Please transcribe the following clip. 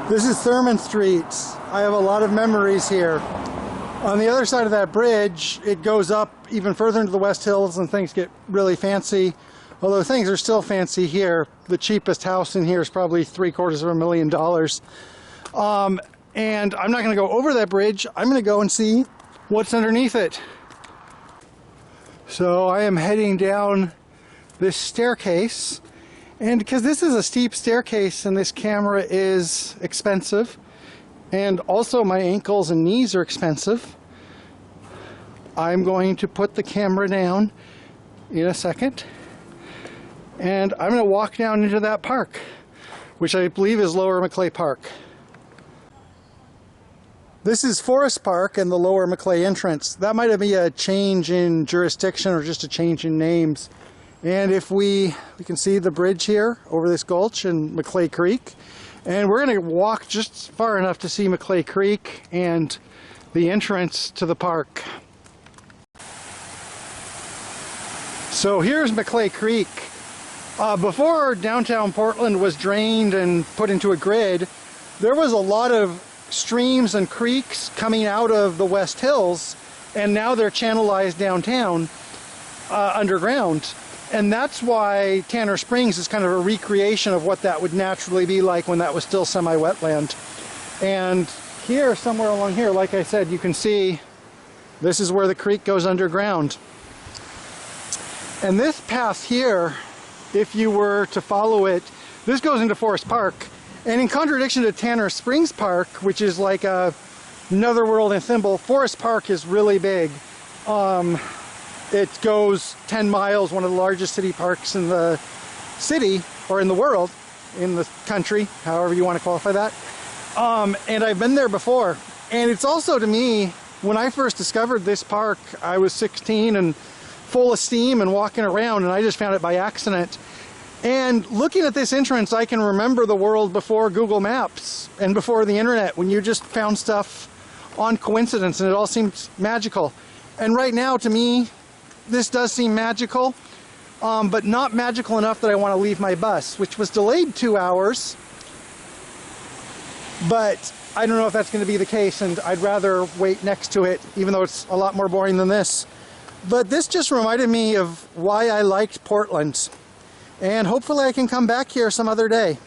This is Thurman Street. I have a lot of memories here. On the other side of that bridge, it goes up even further into the West Hills and things get really fancy. Although things are still fancy here. The cheapest house in here is probably $750,000. And I'm not going to go over that bridge. I'm going to go and see what's underneath it. So I am heading down this staircase. And because this is a steep staircase and this camera is expensive, and also my ankles and knees are expensive, I'm going to put the camera down in a second. And I'm going to walk down into that park, which I believe is Lower Macleay Park. This is Forest Park and the Lower Macleay entrance. That might be a change in jurisdiction or just a change in names. And if we can see the bridge here over this gulch and Macleay Creek. And we're going to walk just far enough to see Macleay Creek and the entrance to the park. So here's Macleay Creek. Before downtown Portland was drained and put into a grid, there was a lot of streams and creeks coming out of the West Hills, and now they're channelized downtown underground. And that's why Tanner Springs is kind of a recreation of what that would naturally be like when that was still semi-wetland. And here, somewhere along here, like I said, you can see this is where the creek goes underground. And this path here, if you were to follow it, this goes into Forest Park. And in contradiction to Tanner Springs Park, which is like another world in Thimble, Forest Park is really big. It goes 10 miles, one of the largest city parks in the city, or in the world, in the country, however you want to qualify that. And I've been there before. And it's also, to me, when I first discovered this park, I was 16 and full of steam and walking around, and I just found it by accident. And looking at this entrance, I can remember the world before Google Maps and before the internet, when you just found stuff on coincidence and it all seemed magical. And right now, to me, this does seem magical, but not magical enough that I want to leave my bus, which was delayed 2 hours. But I don't know if that's going to be the case, and I'd rather wait next to it, even though it's a lot more boring than this. But this just reminded me of why I liked Portland. And hopefully I can come back here some other day.